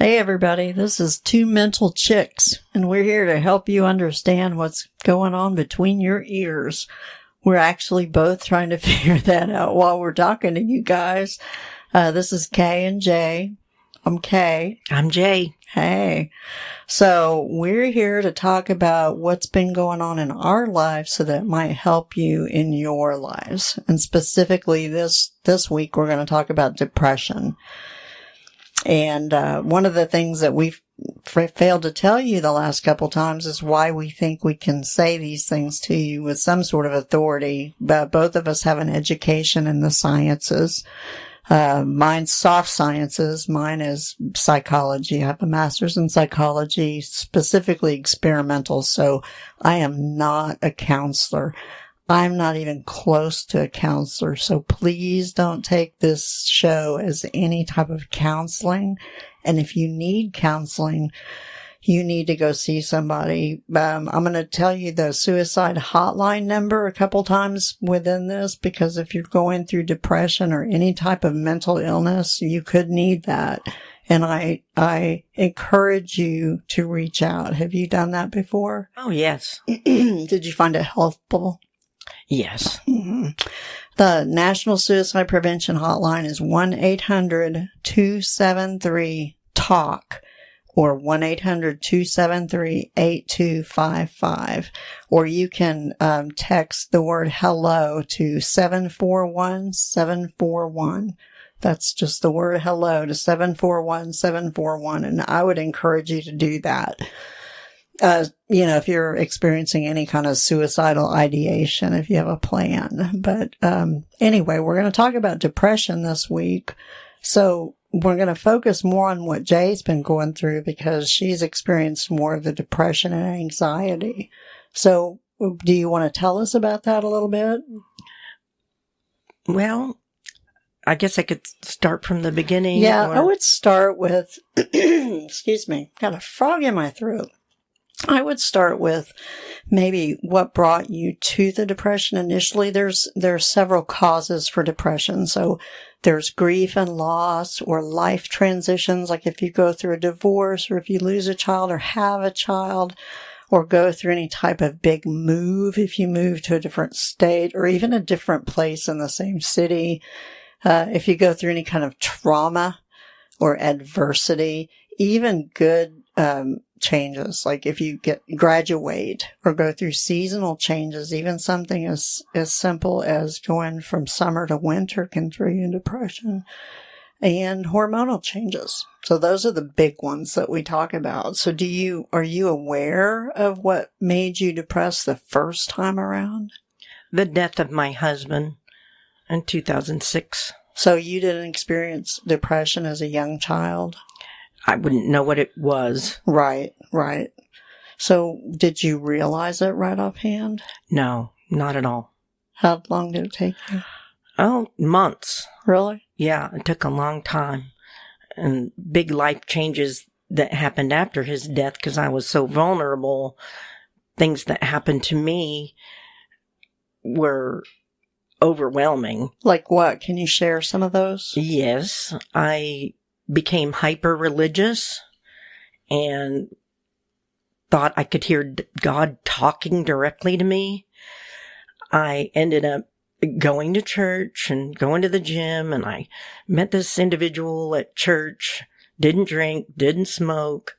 Hey everybody, this is two Mental Chicks, and we're here to help you understand what's going on between your ears. We're actually both trying to figure that out while we're talking to you guys. This is Kay and Jay. I'm Kay. I'm Jay. Hey. So we're here to talk about what's been going on in our lives so that it might help you in your lives. And specifically this week, we're going to talk about depression. And one of the things that we've failed to tell you the last couple times is why we think we can say these things to you with some sort of authority. But both of us have an education in the sciences. Mine's soft sciences. Mine is psychology. I have a master's in psychology, specifically experimental. So I am not a counselor. I'm not even close to a counselor, so please don't take this show as any type of counseling. And if you need counseling, you need to go see somebody. I'm going to tell you the suicide hotline number a couple times within this, because if you're going through depression or any type of mental illness, you could need that. And I encourage you to reach out. Have you done that before? Oh, yes. Did you find it helpful? Yes. Mm-hmm. The National Suicide Prevention Hotline is 1-800-273-TALK or 1-800-273-8255. Or you can text the word hello to 741-741. That's just the word hello to 741-741. And I would encourage you to do that. If you're experiencing any kind of suicidal ideation, if you have a plan. But anyway, we're going to talk about depression this week. So we're going to focus more on what Jay's been going through because she's experienced more of the depression and anxiety. So do you want to tell us about that a little bit? Well, I guess I could start from the beginning. Yeah, I would start with, excuse me, got a frog in my throat. I would start with maybe what brought you to the depression initially. There's several causes for depression. So there's grief and loss or life transitions, like if you go through a divorce or if you lose a child or have a child or go through any type of big move, if you move to a different state or even a different place in the same city, if you go through any kind of trauma or adversity, even good changes, like if you graduate or go through seasonal changes, even something as simple as going from summer to winter can throw you in depression, and hormonal changes. So those are the big ones that we talk about. So are you aware of what made you depressed the first time around? The death of my husband in 2006. So you didn't experience depression as a young child? I wouldn't know what it was. Right. So did you realize it right offhand? No, not at all. How long did it take you? Oh, months. Really? Yeah, it took a long time. And big life changes that happened after his death because I was so vulnerable. Things that happened to me were overwhelming. Like what? Can you share some of those? Yes, I became hyper-religious and thought I could hear God talking directly to me. I ended up going to church and going to the gym, and I met this individual at church, didn't drink, didn't smoke,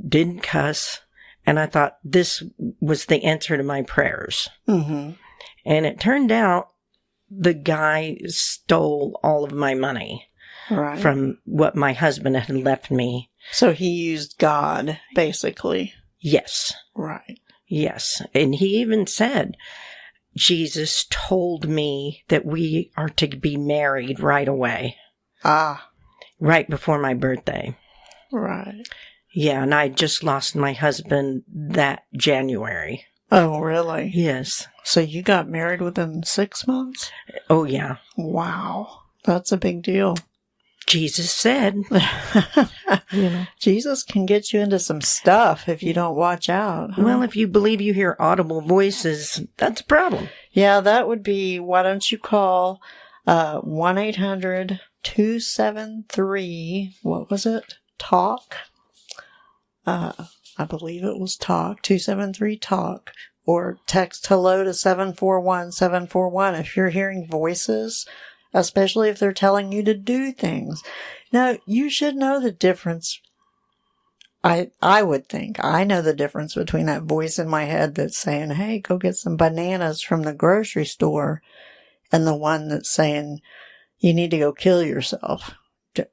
didn't cuss, and I thought this was the answer to my prayers. Mm-hmm. And it turned out the guy stole all of my money. Right. From what my husband had left me. So he used God, basically. Yes. Right. Yes. And he even said, Jesus told me that we are to be married right away. Ah. Right before my birthday. Right. Yeah, and I just lost my husband that January. Oh, really? Yes. So you got married within 6 months? Oh, yeah. Wow. That's a big deal. Jesus said. Jesus can get you into some stuff if you don't watch out. Huh? Well, if you believe you hear audible voices, that's a problem. Yeah, that would be, why don't you call 1-800-273, what was it? TALK. I believe it was TALK, 273-TALK, or text hello to 741-741 if you're hearing voices, especially if they're telling you to do things. Now, you should know the difference. I would think I know the difference between that voice in my head that's saying, hey, go get some bananas from the grocery store, and the one that's saying, you need to go kill yourself.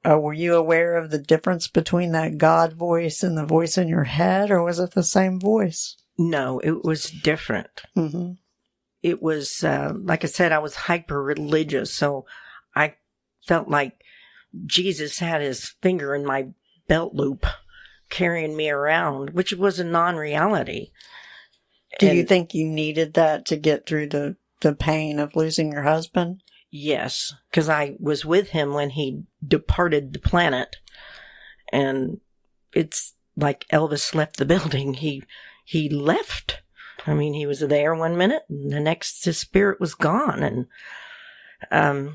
Were you aware of the difference between that God voice and the voice in your head, or was it the same voice? No, it was different. Mm-hmm. It was, like I said, I was hyper religious, so I felt like Jesus had his finger in my belt loop, carrying me around, which was a non-reality. Do you think you needed that to get through the pain of losing your husband? Yes, because I was with him when he departed the planet, and it's like Elvis left the building. He left. I mean, he was there one minute, and the next his spirit was gone, and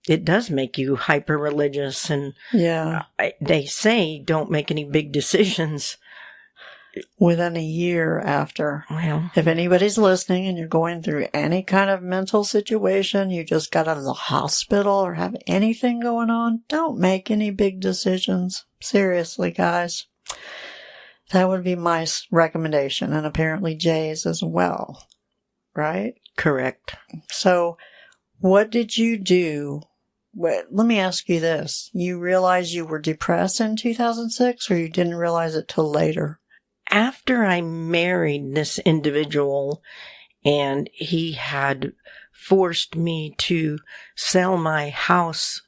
it does make you hyper religious. And yeah, they say don't make any big decisions within a year after. Well, if anybody's listening and you're going through any kind of mental situation, you just got out of the hospital or have anything going on, don't make any big decisions. Seriously, guys. That would be my recommendation, and apparently Jay's as well, right? Correct. So, what did you do? Let me ask you this. You realized you were depressed in 2006, or you didn't realize it till later? After I married this individual, and he had forced me to sell my house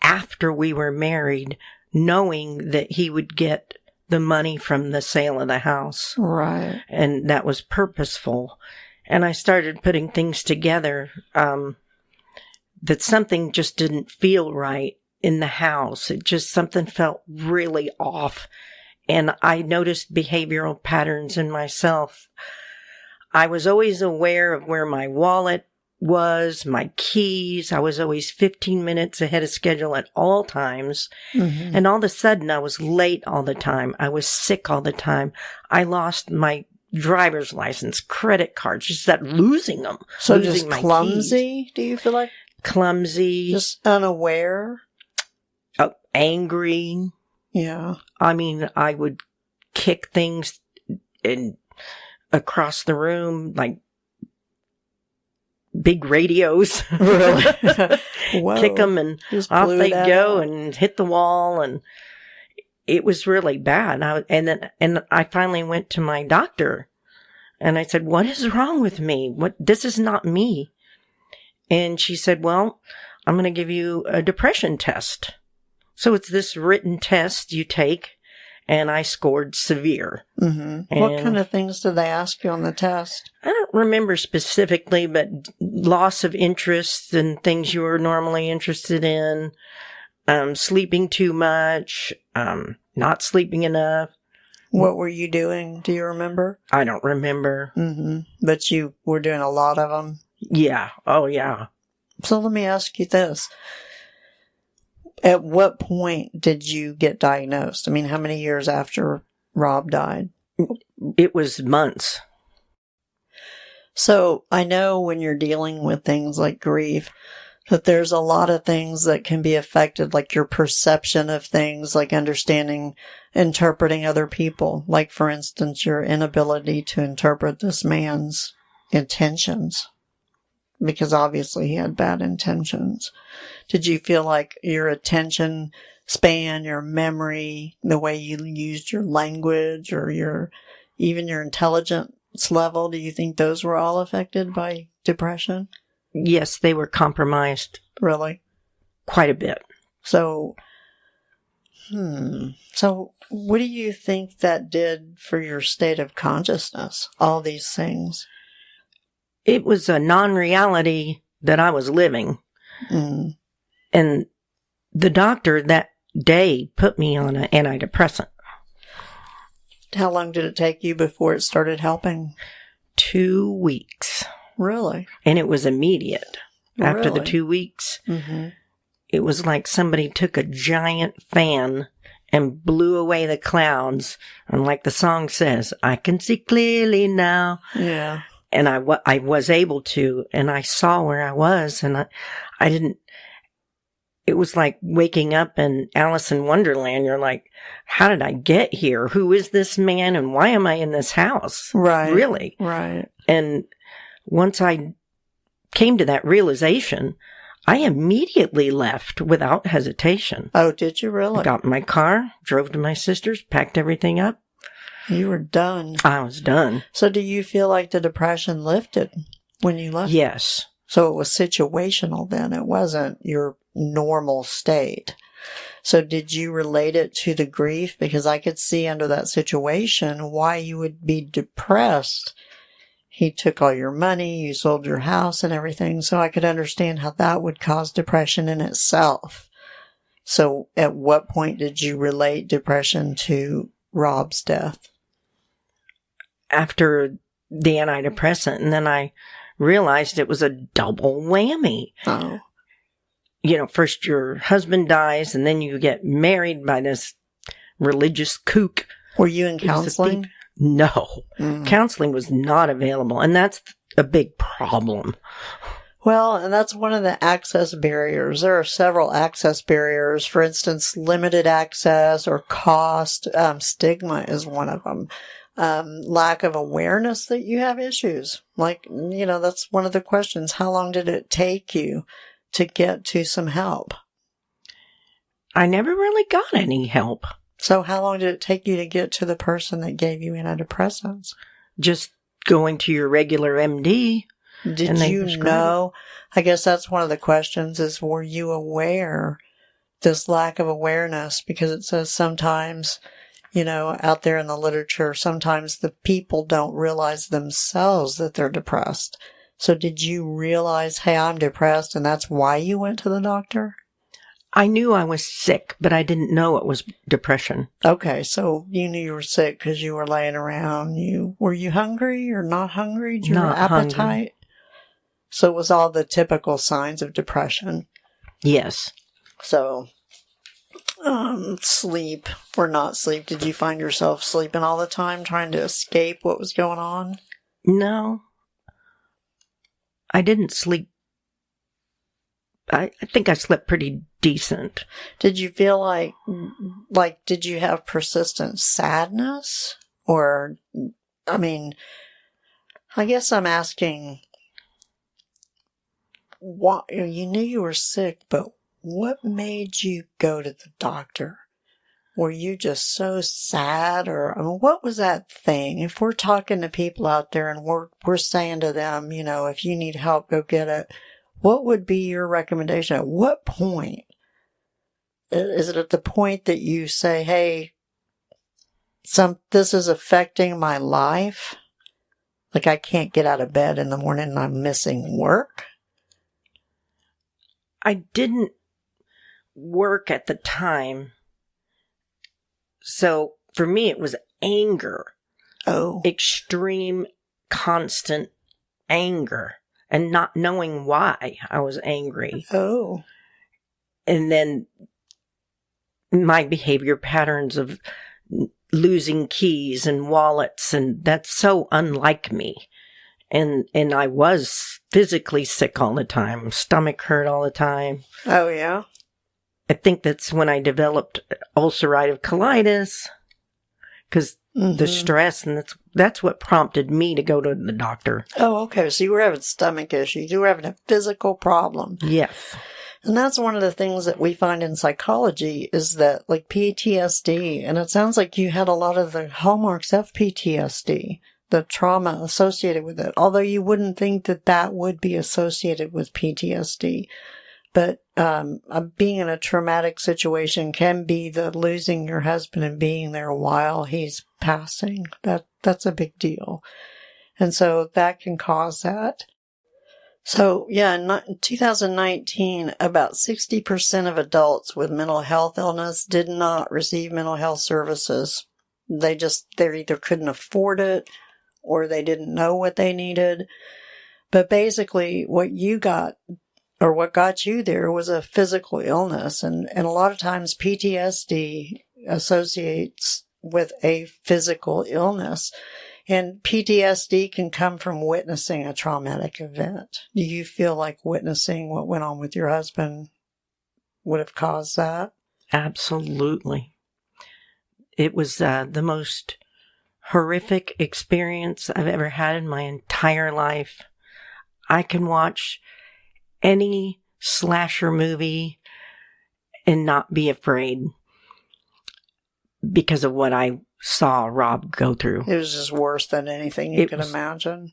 after we were married, knowing that he would get the money from the sale of the house. Right. And that was purposeful. And I started putting things together, that something just didn't feel right in the house. Something felt really off. And I noticed behavioral patterns in myself. I was always aware of where my wallet was, my keys. I was always 15 minutes ahead of schedule at all times. Mm-hmm. And all of a sudden, I was late all the time. I was sick all the time. I lost my driver's license, credit cards, just that losing them. So losing just clumsy, keys. Do you feel like? Clumsy. Just unaware? Angry. Yeah. I mean, I would kick things across the room, like big radios. Really? Kick them and off they go and hit the wall. And it was really bad. And I finally went to my doctor and I said, what is wrong with me? This is not me. And she said, well, I'm going to give you a depression test. So it's this written test you take, and I scored severe. Mm-hmm. What kind of things did they ask you on the test? I don't remember specifically, but loss of interest in things you were normally interested in, sleeping too much, not sleeping enough. What were you doing? Do you remember? I don't remember. Mm-hmm. But you were doing a lot of them? Yeah. Oh, yeah. So let me ask you this. At what point did you get diagnosed? I mean, how many years after Rob died? It was months. So I know when you're dealing with things like grief, that there's a lot of things that can be affected, like your perception of things, like understanding, interpreting other people. Like, for instance, your inability to interpret this man's intentions. Because obviously he had bad intentions. Did you feel like your attention span, your memory, the way you used your language, or even your intelligence level, do you think those were all affected by depression? Yes, they were compromised. Really? Quite a bit. So what do you think that did for your state of consciousness, all these things? It was a non-reality that I was living. Mm. And the doctor that day put me on an antidepressant. How long did it take you before it started helping? 2 weeks. Really? And it was immediate. Really? After the 2 weeks, it was like somebody took a giant fan and blew away the clouds. And like the song says, I can see clearly now. Yeah. And I was able to, and I saw where I was, and I didn't, it was like waking up in Alice in Wonderland. You're like, how did I get here? Who is this man? And why am I in this house? Right. Really? Right. And once I came to that realization, I immediately left without hesitation. Oh, did you really? I got in my car, drove to my sister's, packed everything up. You were done. I was done. So do you feel like the depression lifted when you left? Yes. So it was situational then. It wasn't your normal state. So did you relate it to the grief? Because I could see under that situation why you would be depressed. He took all your money, you sold your house and everything. So I could understand how that would cause depression in itself. So at what point did you relate depression to Rob's death? After the antidepressant, and then I realized it was a double whammy. Oh. You know, first your husband dies, and then you get married by this religious kook. Were you in counseling? No. Counseling was not available, and that's a big problem. Well, and that's one of the access barriers. There are several access barriers. For instance, limited access or cost. Stigma is one of them. Lack of awareness that you have issues. Like, you know, that's one of the questions. How long did it take you to get to some help? I never really got any help. So how long did it take you to get to the person that gave you antidepressants? Just going to your regular MD. Did you know? I guess that's one of the questions is, were you aware this lack of awareness? Because it says sometimes, you know, out there in the literature, sometimes the people don't realize themselves that they're depressed. So did you realize, hey, I'm depressed, and that's why you went to the doctor? I knew I was sick, but I didn't know it was depression. Okay, so you knew you were sick because you were laying around. Were you hungry or not hungry? Did you have appetite? Hungry. So it was all the typical signs of depression. Yes. So, sleep or not sleep. Did you find yourself sleeping all the time, trying to escape what was going on? No. I didn't sleep. I think I slept pretty decent. Did you feel like, did you have persistent sadness? Or, I mean, I guess I'm asking, what, you knew you were sick, but what made you go to the doctor? Were you just so sad? Or, I mean, what was that thing? If we're talking to people out there and we're saying to them, you know, if you need help, go get it. What would be your recommendation? At what point? Is it at the point that you say, hey, this is affecting my life? Like I can't get out of bed in the morning and I'm missing work? I didn't work at the time. So for me, it was anger. Oh. Extreme, constant anger. And not knowing why I was angry. Oh. And then my behavior patterns of losing keys and wallets, and that's so unlike me. And I was physically sick all the time. Stomach hurt all the time. Oh, yeah? I think that's when I developed ulcerative colitis. Because the stress, and that's what prompted me to go to the doctor. Oh, okay. So you were having stomach issues. You were having a physical problem. Yes. And that's one of the things that we find in psychology is that, like PTSD, and it sounds like you had a lot of the hallmarks of PTSD, the trauma associated with it, although you wouldn't think that that would be associated with PTSD. But being in a traumatic situation can be the losing your husband and being there while he's passing. That's a big deal. And so that can cause that. So, yeah, in 2019, about 60% of adults with mental health illness did not receive mental health services. They either couldn't afford it or they didn't know what they needed. But basically, what you got, or what got you there, was a physical illness. And a lot of times PTSD associates with a physical illness. And PTSD can come from witnessing a traumatic event. Do you feel like witnessing what went on with your husband would have caused that? Absolutely. It was the most horrific experience I've ever had in my entire life. I can watch any slasher movie and not be afraid because of what I saw Rob go through. It was just worse than anything you could imagine.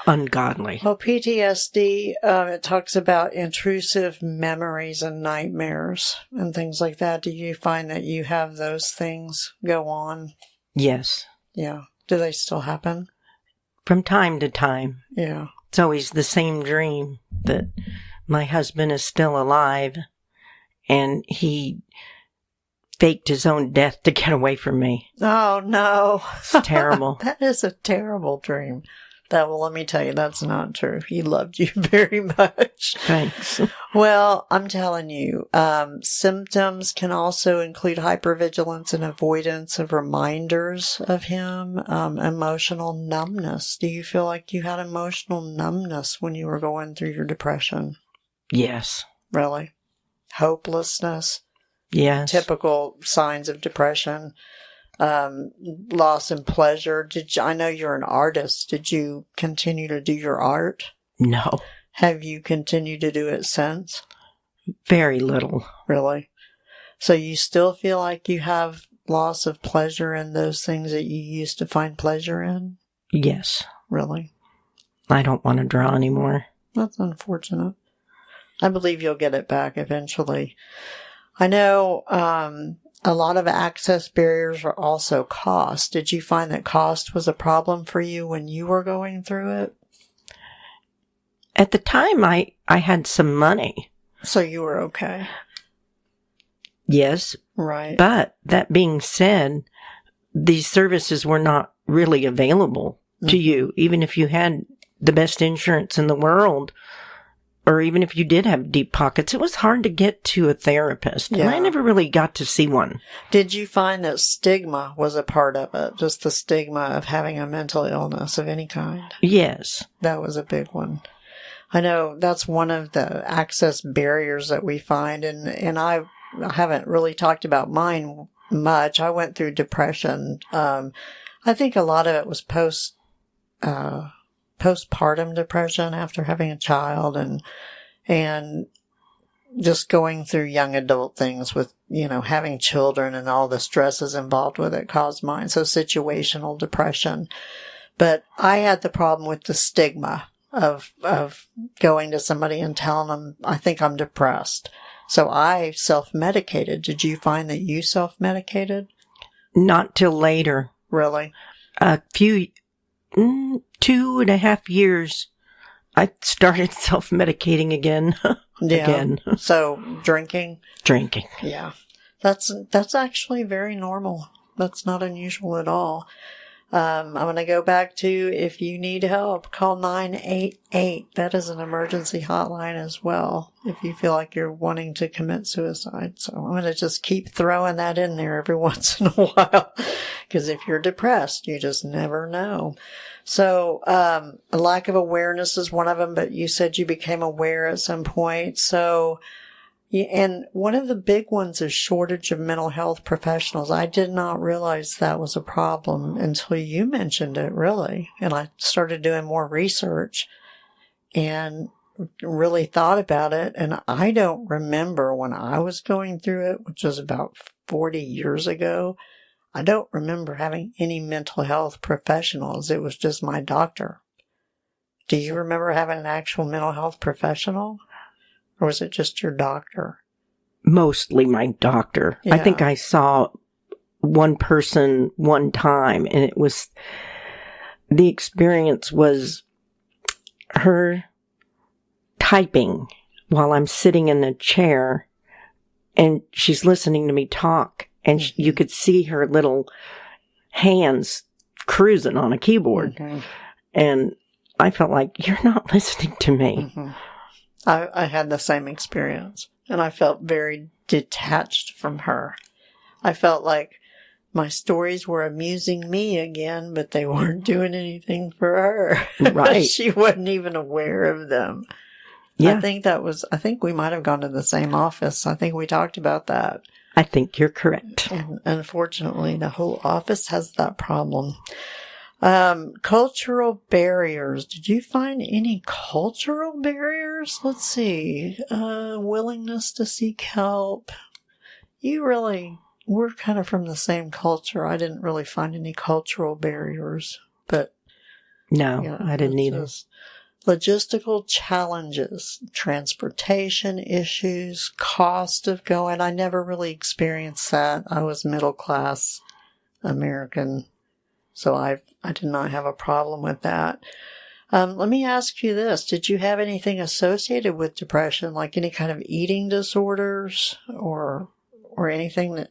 Ungodly. Well, PTSD, it talks about intrusive memories and nightmares and things like that. Do you find that you have those things go on? Yes. Yeah. Do they still happen? From time to time. Yeah. It's always the same dream that my husband is still alive and he faked his own death to get away from me. Oh, no. It's terrible. That is a terrible dream. Well, let me tell you, that's not true. He loved you very much. Thanks. Well, I'm telling you, symptoms can also include hypervigilance and avoidance of reminders of him, emotional numbness. Do you feel like you had emotional numbness when you were going through your depression? Yes. Really? Hopelessness? Yes. Typical signs of depression. Loss in pleasure. I know you're an artist. Did you continue to do your art? No. Have you continued to do it since? Very little. Really? So you still feel like you have loss of pleasure in those things that you used to find pleasure in? Yes. Really? I don't want to draw anymore. That's unfortunate. I believe you'll get it back eventually. I know a lot of access barriers are also cost. Did you find that cost was a problem for you when you were going through it? At the time, I had some money. So you were okay? Yes. Right. But that being said, these services were not really available to you, even if you had the best insurance in the world. Or even if you did have deep pockets, it was hard to get to a therapist. Yeah. And I never really got to see one. Did you find that stigma was a part of it? Just the stigma of having a mental illness of any kind? Yes. That was a big one. I know that's one of the access barriers that we find. And I haven't really talked about mine much. I went through depression. I think a lot of it was postpartum depression after having a child and just going through young adult things with, having children and all the stresses involved with it caused mine. So situational depression. But I had the problem with the stigma of going to somebody and telling them, I think I'm depressed. So I self-medicated. Did you find that you self-medicated? Not till later. Really? A few 2.5 years, I started self-medicating again. Again. So drinking? Drinking. Yeah. That's actually very normal. That's not unusual at all. I'm going to go back to, if you need help, call 988. That is an emergency hotline as well, if you feel like you're wanting to commit suicide. So I'm going to just keep throwing that in there every once in a while, because if you're depressed, you just never know. So a lack of awareness is one of them, but you said you became aware at some point. So, and one of the big ones is shortage of mental health professionals. I did not realize that was a problem until you mentioned it, really. And I started doing more research and really thought about it. And I don't remember when I was going through it, which was about 40 years ago. I don't remember having any mental health professionals. It was just my doctor. Do you remember having an actual mental health professional? Or was it just your doctor? Mostly my doctor. Yeah. I think I saw one person one time, and the experience was her typing while I'm sitting in a chair, and she's listening to me talk, and you could see her little hands cruising on a keyboard. Okay. And I felt like, you're not listening to me. Mm-hmm. I had the same experience, and I felt very detached from her. I felt like my stories were amusing me again, but they weren't doing anything for her. Right. She wasn't even aware of them. Yeah. I think we might have gone to the same office. I think we talked about that. I think you're correct. And unfortunately, the whole office has that problem. Cultural barriers. Did you find any cultural barriers? Let's see. Willingness to seek help. We're kind of from the same culture. I didn't really find any cultural barriers, but. No, I didn't either. Logistical challenges, transportation issues, cost of going. I never really experienced that. I was middle class American, so I did not have a problem with that. Let me ask you this. Did you have anything associated with depression, like any kind of eating disorders or anything that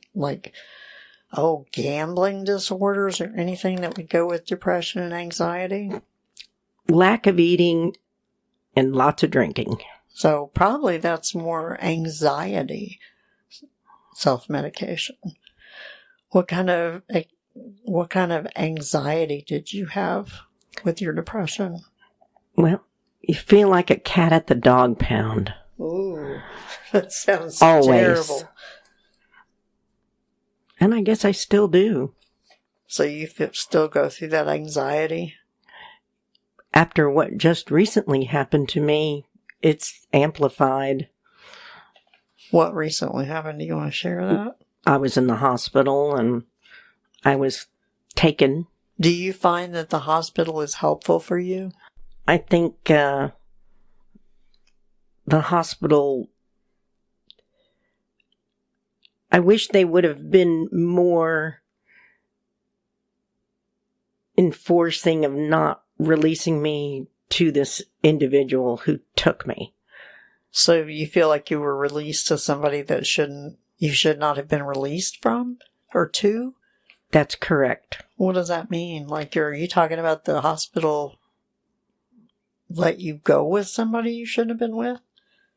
gambling disorders or anything that would go with depression and anxiety? Lack of eating and lots of drinking. So probably that's more anxiety, self-medication. What kind of anxiety did you have with your depression? Well, you feel like a cat at the dog pound. Ooh, that sounds Always. terrible. And I guess I still do. So you still go through that anxiety? After what just recently happened to me, it's amplified. What recently happened? Do you want to share that? I was in the hospital and I was taken. Do you find that the hospital is helpful for you? I think the hospital, I wish they would have been more enforcing of not releasing me to this individual who took me. So you feel like you were released to somebody that you should not have been released from or to? That's correct. What does that mean? Are you talking about the hospital let you go with somebody you shouldn't have been with?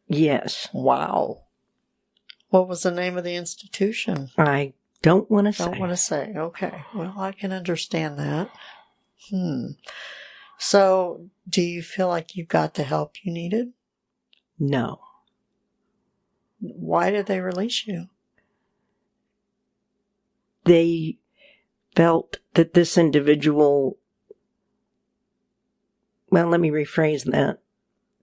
Yes. Wow. What was the name of the institution? I don't want to say. Don't want to say. Okay. Well, I can understand that. So, do you feel like you got the help you needed? No. Why did they release you? They felt that this individual, well, let me rephrase that.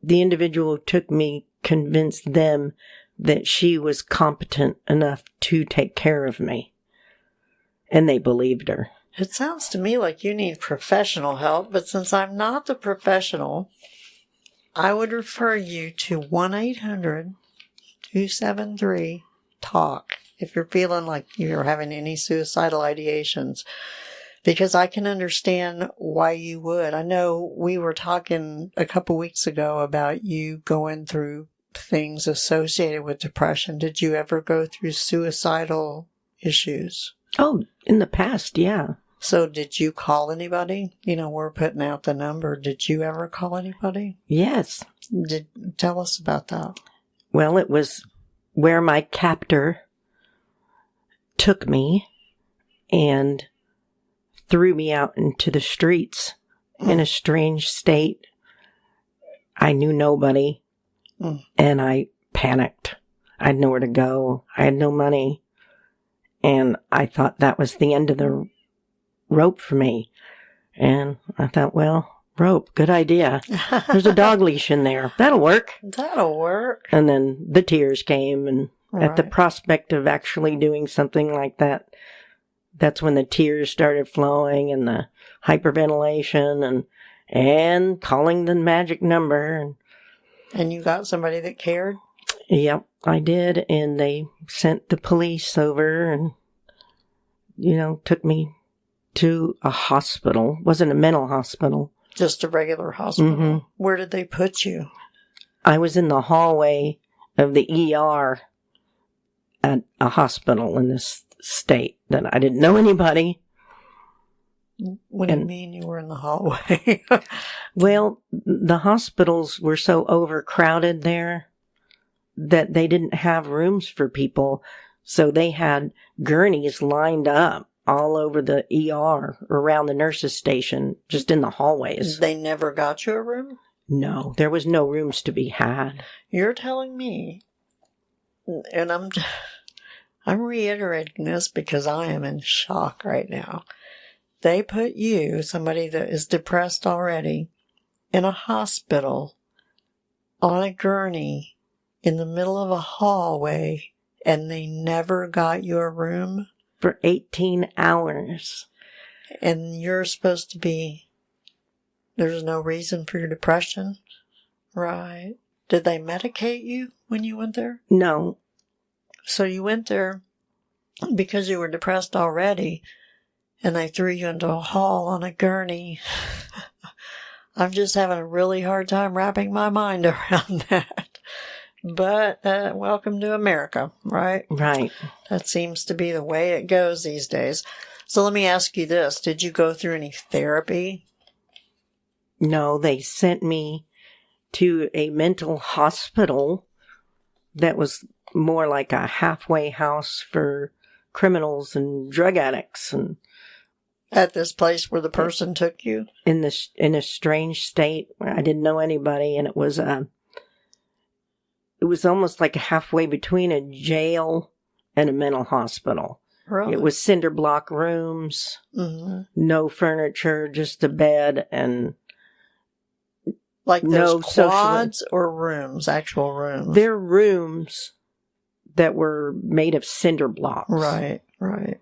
The individual who took me convinced them that she was competent enough to take care of me. And they believed her. It sounds to me like you need professional help, but since I'm not the professional, I would refer you to 1-800-273-TALK if you're feeling like you're having any suicidal ideations, because I can understand why you would. I know we were talking a couple weeks ago about you going through things associated with depression. Did you ever go through suicidal issues? Oh, in the past, yeah. So did you call anybody? We're putting out the number. Did you ever call anybody? Yes. Tell us about that. Well, it was where my captor took me and threw me out into the streets in a strange state. I knew nobody, and I panicked. I had nowhere to go. I had no money, and I thought that was the end of the rope for me. And I thought, well, rope, good idea. There's a dog leash in there. That'll work. That'll work. And then the tears came, and Right. at the prospect of actually doing something like that, that's when the tears started flowing and the hyperventilation and calling the magic number. And you got somebody that cared? Yep, I did. And they sent the police over and, took me to a hospital. It wasn't a mental hospital. Just a regular hospital. Mm-hmm. Where did they put you? I was in the hallway of the ER at a hospital in this state that I didn't know anybody. What do you mean you were in the hallway? Well, the hospitals were so overcrowded there that they didn't have rooms for people. So they had gurneys lined up all over the ER, around the nurses' station, just in the hallways. They never got you a room? No, there was no rooms to be had. You're telling me, and I'm reiterating this because I am in shock right now. They put you, somebody that is depressed already, in a hospital on a gurney in the middle of a hallway, and they never got you a room? For 18 hours. And you're supposed to be, there's no reason for your depression? Right. Did they medicate you when you went there? No. So you went there because you were depressed already, and they threw you into a hall on a gurney. I'm just having a really hard time wrapping my mind around that. But welcome to America, right? Right. That seems to be the way it goes these days. So let me ask you this. Did you go through any therapy? No, they sent me to a mental hospital that was more like a halfway house for criminals and drug addicts, and At this place where the person took you? in a strange state where I didn't know anybody, and it was almost like halfway between a jail and a mental hospital. Really? It was cinder block rooms, Mm-hmm. no furniture, just a bed, and Like no those quads or rooms, actual rooms? they're rooms that were made of cinder blocks. Right, right.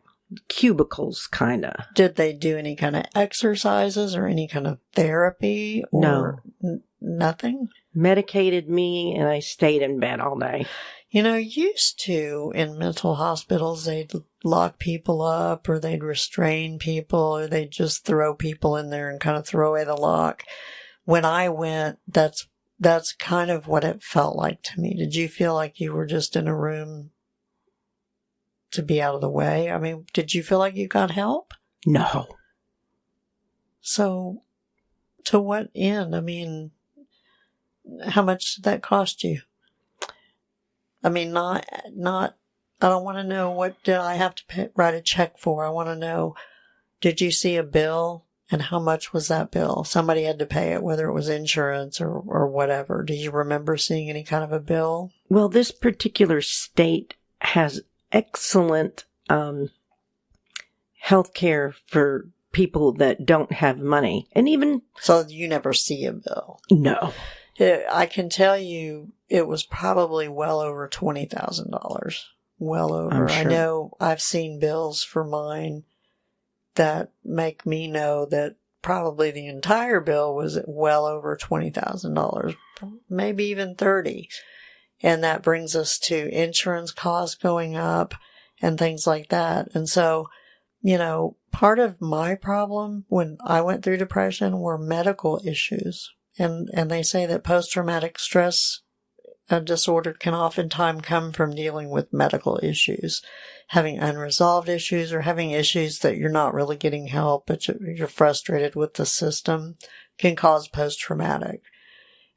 Cubicles, kind of. Did they do any kind of exercises or any kind of therapy? Or nothing? Medicated me, and I stayed in bed all day. You know, used to, in mental hospitals, they'd lock people up, or they'd restrain people, or they'd just throw people in there and kind of throw away the lock. When I went, that's kind of what it felt like to me. Did you feel like you were just in a room to be out of the way? I mean, did you feel like you got help? No. So, to what end? I mean, how much did that cost you? I mean, not, I don't want to know what did I have to write a check for. I want to know, did you see a bill, and how much was that bill? Somebody had to pay it, whether it was insurance or whatever. Do you remember seeing any kind of a bill? Well, this particular state has excellent health care for people that don't have money. And even... So you never see a bill? No. I can tell you it was probably well over $20,000. Well over. I'm sure. I know I've seen bills for mine that make me know that probably the entire bill was well over $20,000, maybe even 30. And that brings us to insurance costs going up and things like that. And so, you know, part of my problem when I went through depression were medical issues. And they say that post-traumatic stress disorder can oftentimes come from dealing with medical issues, having unresolved issues or having issues that you're not really getting help, but you're frustrated with the system, can cause post-traumatic.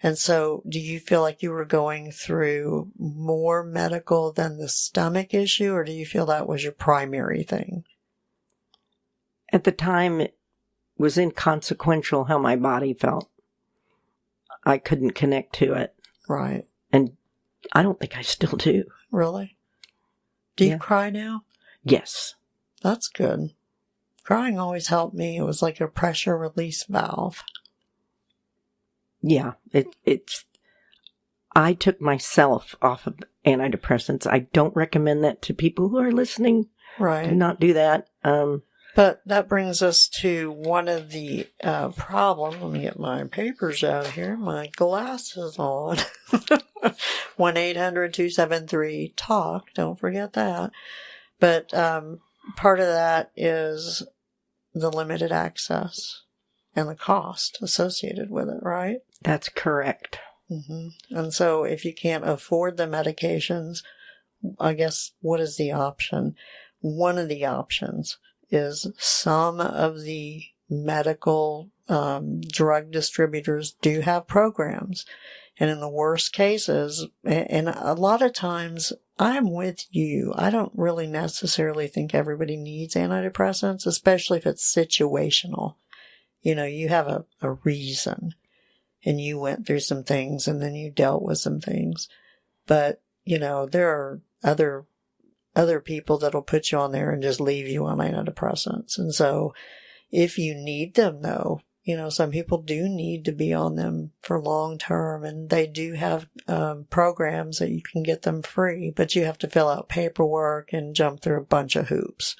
And so do you feel like you were going through more medical than the stomach issue, or do you feel that was your primary thing? At the time, it was inconsequential how my body felt. I couldn't connect to it. Right. And I don't think I still do. Really? Do you cry now? Yes. That's good. Crying always helped me. It was like a pressure release valve. Yeah. I took myself off of antidepressants. I don't recommend that to people who are listening. Right. Do not do that. But that brings us to one of the problems. Let me get my papers out here. My glasses on. 1-800-273-TALK. Don't forget that. But part of that is the limited access and the cost associated with it, right? That's correct. Mm-hmm. And so if you can't afford the medications, I guess what is the option? One of the options is some of the medical drug distributors do have programs. And in the worst cases, and a lot of times I'm with you. I don't really necessarily think everybody needs antidepressants, especially if it's situational. You have a reason and you went through some things and then you dealt with some things. But, there are other people that'll put you on there and just leave you on antidepressants. And so if you need them though, some people do need to be on them for long term, and they do have programs that you can get them free, but you have to fill out paperwork and jump through a bunch of hoops.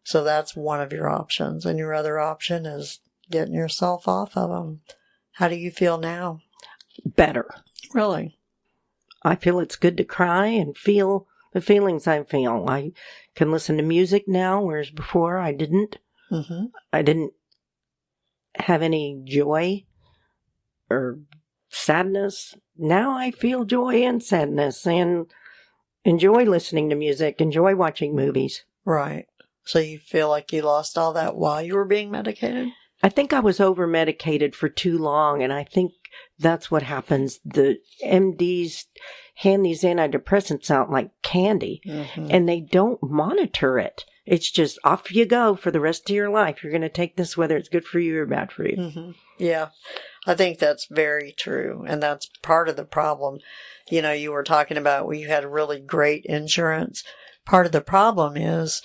So that's one of your options. And your other option is getting yourself off of them. How do you feel now? Better. Really? I feel it's good to cry and feel the feelings I feel. I can listen to music now, whereas before I didn't. Mm-hmm. I didn't have any joy or sadness. Now I feel joy and sadness and enjoy listening to music, enjoy watching movies. Right. So you feel like you lost all that while you were being medicated? I think I was over-medicated for too long, and I think that's what happens. The MDs hand these antidepressants out like candy, and they don't monitor it. It's just off you go for the rest of your life. You're going to take this whether it's good for you or bad for you. Mm-hmm. Yeah, I think that's very true. And that's part of the problem. You were talking about you had really great insurance. Part of the problem is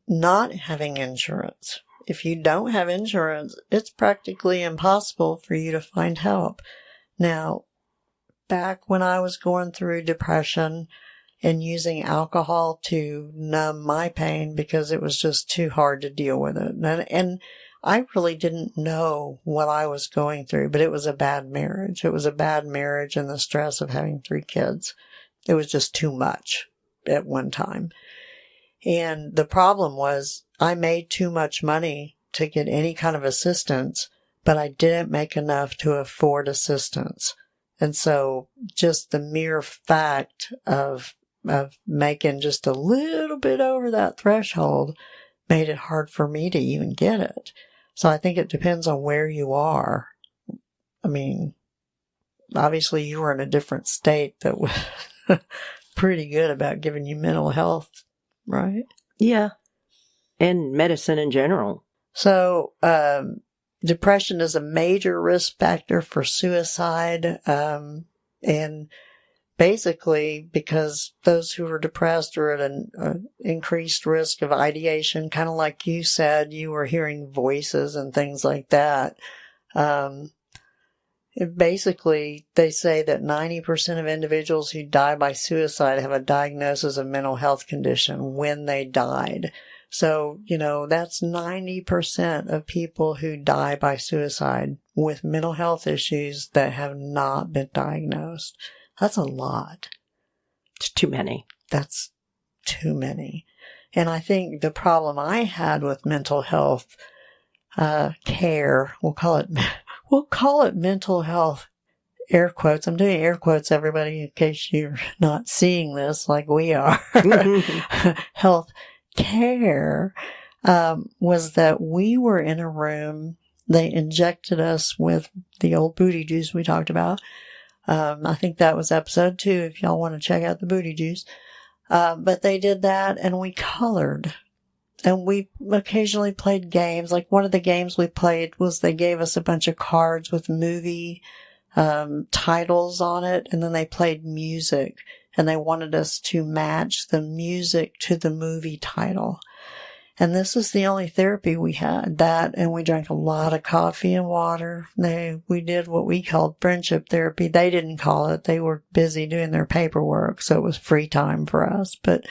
not having insurance. If you don't have insurance, it's practically impossible for you to find help. Now, back when I was going through depression and using alcohol to numb my pain because it was just too hard to deal with it. And I really didn't know what I was going through, but it was a bad marriage. It was a bad marriage and the stress of having 3 kids. It was just too much at one time. And the problem was I made too much money to get any kind of assistance, but I didn't make enough to afford assistance. And so just the mere fact of making just a little bit over that threshold made it hard for me to even get it. So I think it depends on where you are. I mean, obviously you were in a different state that was pretty good about giving you mental health, right? Yeah. And medicine in general. So, depression is a major risk factor for suicide. And basically, because those who are depressed are at an increased risk of ideation, kind of like you said, you were hearing voices and things like that. Basically, they say that 90% of individuals who die by suicide have a diagnosis of mental health condition when they died. So, that's 90% of people who die by suicide with mental health issues that have not been diagnosed. That's a lot. It's too many. That's too many. And I think the problem I had with mental health care, we'll call it mental health, air quotes. I'm doing air quotes, everybody, in case you're not seeing this like we are. Health care was that we were in a room. They injected us with the old booty juice we talked about. I think that was episode 2 if y'all want to check out the booty juice. But they did that and we colored. And we occasionally played games. Like one of the games we played was they gave us a bunch of cards with movie titles on it. And then they played music. And they wanted us to match the music to the movie title. And this is the only therapy we had, that, and we drank a lot of coffee and water. We did what we called friendship therapy. They didn't call it. They were busy doing their paperwork, so it was free time for us. But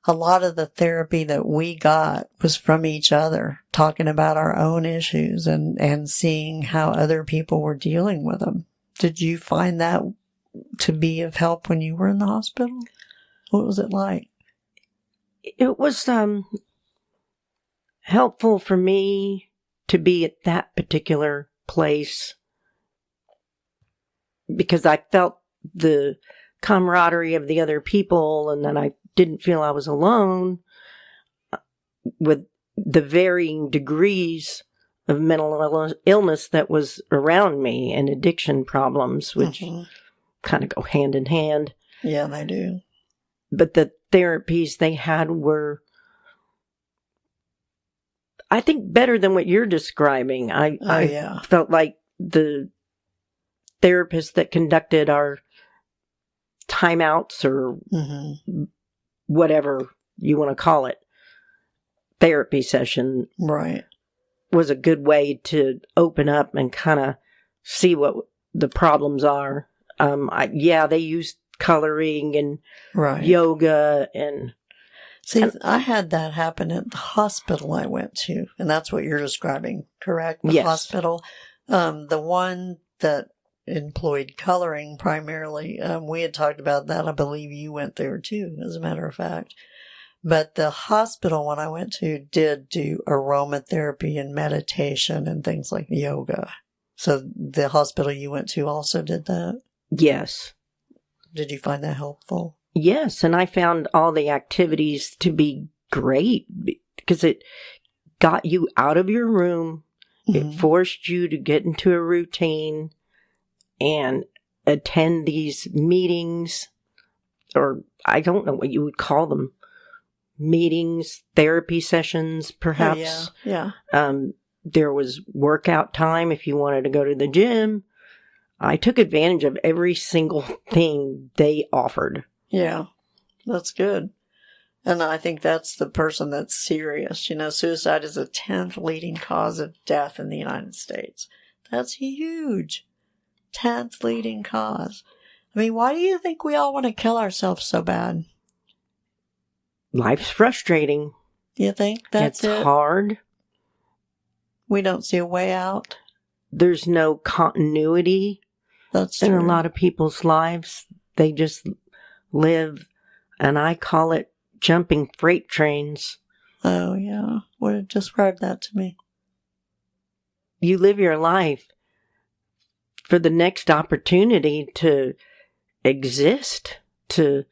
a lot of the therapy that we got was from each other, talking about our own issues and seeing how other people were dealing with them. Did you find that to be of help when you were in the hospital? What was it like? It was helpful for me to be at that particular place because I felt the camaraderie of the other people, and then I didn't feel I was alone with the varying degrees of mental illness that was around me and addiction problems, which kind of go hand in hand. Yeah, they do. But the therapies they had were, I think, better than what you're describing. I felt like the therapists that conducted our timeouts or whatever you want to call it, therapy session, right, was a good way to open up and kind of see what the problems are. They used coloring and yoga and... See, I had that happen at the hospital I went to, and that's what you're describing, correct? The hospital. The one that employed coloring primarily, we had talked about that. I believe you went there too, as a matter of fact. But the hospital one I went to did do aromatherapy and meditation and things like yoga. So the hospital you went to also did that? Yes. Did you find that helpful? Yes, and I found all the activities to be great because it got you out of your room. It forced you to get into a routine and attend these meetings, or I don't know what you would call them. Meetings, therapy sessions, perhaps. Oh, yeah. There was workout time if you wanted to go to the gym. I took advantage of every single thing they offered. Yeah, that's good. And I think that's the person that's serious. You know, suicide is the 10th leading cause of death in the United States. That's huge. 10th leading cause. I mean, why do you think we all want to kill ourselves so bad? Life's frustrating. You think that's it's hard? We don't see a way out? There's no continuity. That's true. In a lot of people's lives. They just live, and I call it jumping freight trains. Oh, yeah. Describe that to me. You live your life for the next opportunity to exist, to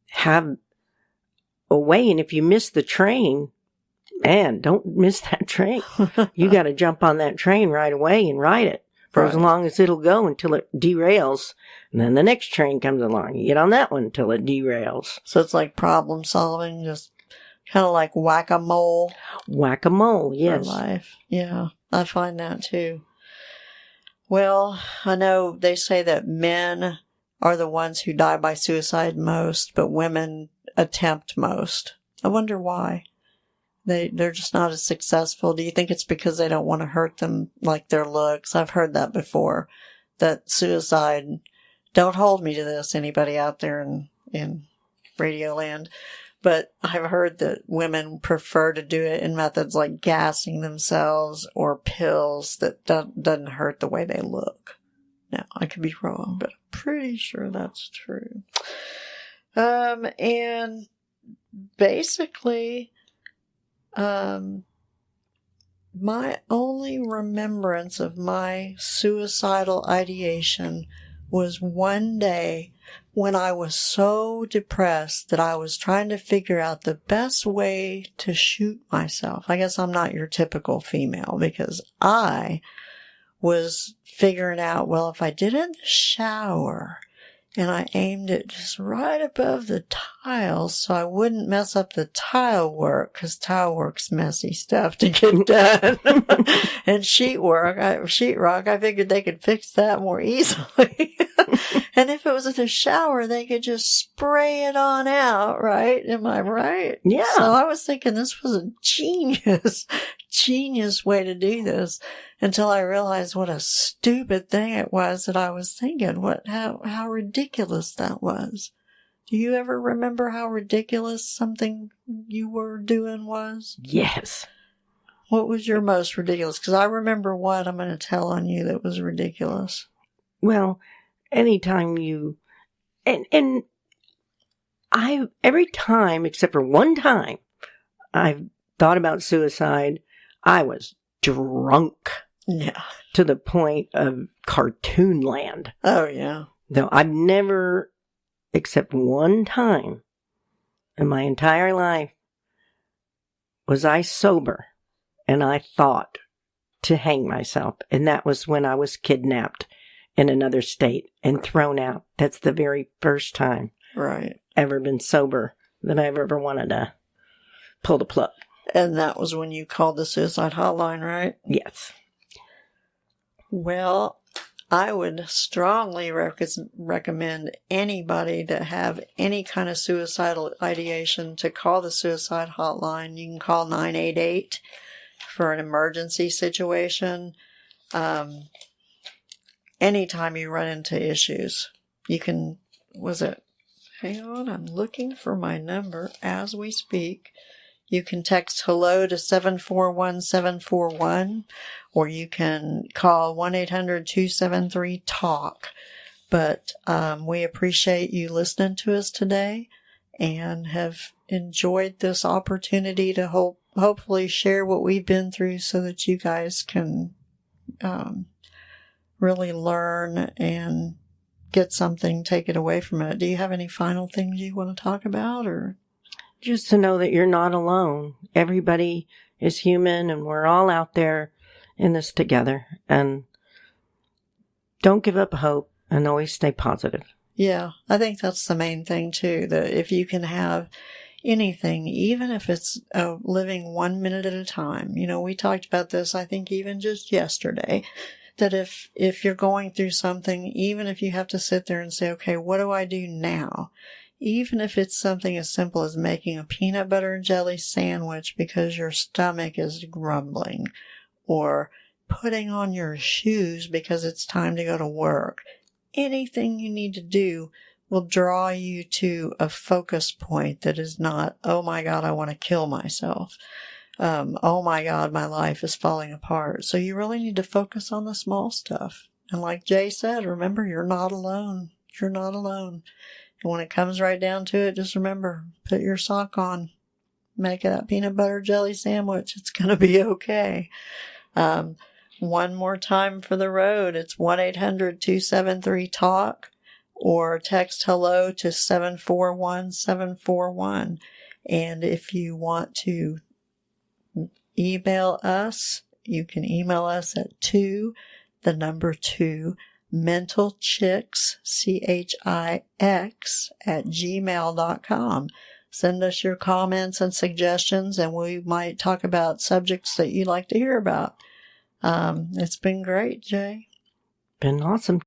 have a way. And if you miss the train, man, don't miss that train. You got to jump on that train right away and ride it for as long as it'll go until it derails. And then the next train comes along. You get on that one until it derails. So it's like problem solving, just kind of like whack-a-mole. Whack-a-mole, yes. For life. Yeah, I find that too. Well, I know they say that men are the ones who die by suicide most, but women attempt most. I wonder why. They're just not as successful. Do you think it's because they don't want to hurt them like their looks? I've heard that before, that suicide, don't hold me to this, anybody out there in Radio Land, but I've heard that women prefer to do it in methods like gassing themselves or pills that doesn't hurt the way they look. Now, I could be wrong, but I'm pretty sure that's true. And basically, my only remembrance of my suicidal ideation was one day when I was so depressed that I was trying to figure out the best way to shoot myself. I guess I'm not your typical female because I was figuring out, well, if I did it in the shower and I aimed it just right above the tiles so I wouldn't mess up the tile work, because tile work's messy stuff to get done. And sheetrock, I figured they could fix that more easily. And if it was in the shower, they could just spray it on out, right? Am I right? Yeah. So I was thinking this was a genius way to do this, until I realized what a stupid thing it was that I was thinking. How ridiculous that was. Do you ever remember how ridiculous something you were doing was? Yes. What was your most ridiculous? Because I remember what I'm going to tell on you that was ridiculous. Well, anytime you, and I, every time, except for one time, I've thought about suicide, I was drunk. Yeah. To the point of cartoon land. Oh, yeah. No, I've never, except one time in my entire life, was I sober and I thought to hang myself. And that was when I was kidnapped in another state and thrown out. That's the very first time. Right. ever been sober that I've ever wanted to pull the plug. And that was when you called the suicide hotline, right? Yes. Well, I would strongly recommend anybody that have any kind of suicidal ideation to call the suicide hotline. You can call 988 for an emergency situation. Anytime you run into issues, you can, hang on, I'm looking for my number as we speak. You can text hello to 741-741, or you can call 1-800-273-TALK. But we appreciate you listening to us today and have enjoyed this opportunity to hopefully share what we've been through so that you guys can really learn and get something, take it away from it. Do you have any final things you want to talk about, or? Just to know that you're not alone. Everybody is human, and we're all out there in this together. And don't give up hope, and always stay positive. Yeah, I think that's the main thing, too, that if you can have anything, even if it's living 1 minute at a time. You know, we talked about this, I think, even just yesterday, that if you're going through something, even if you have to sit there and say, okay, what do I do now? Even if it's something as simple as making a peanut butter and jelly sandwich because your stomach is grumbling, or putting on your shoes because it's time to go to work. Anything you need to do will draw you to a focus point that is not, oh my God, I want to kill myself. Oh my God, my life is falling apart. So you really need to focus on the small stuff. And like Jay said, remember, you're not alone. You're not alone. And when it comes right down to it, just remember, put your sock on, make that peanut butter jelly sandwich. It's going to be okay. One more time for the road. It's 1-800-273-TALK, or text hello to 741-741. And if you want to email us, you can email us at 2 Mental Chix, CHIX, @gmail.com. Send us your comments and suggestions, and we might talk about subjects that you'd like to hear about. It's been great, Jay. Been awesome.